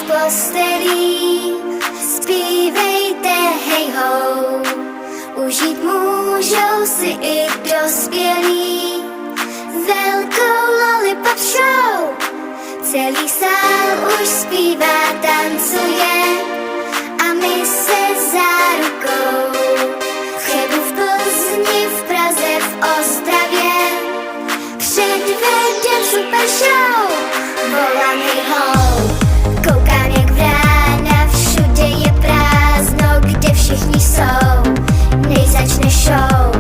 postelí, zpívejte hej ho. Užít můžou si i dospělí velkou lollipop show. Celý sál už zpívá, tancuje a my se zárukou. V Chebu, v Plzni, v Praze, v Ostravě předvedem super show. Volám hej ho, koukám jak vrána, všude je prázdno, kde všichni jsou. Než začne show,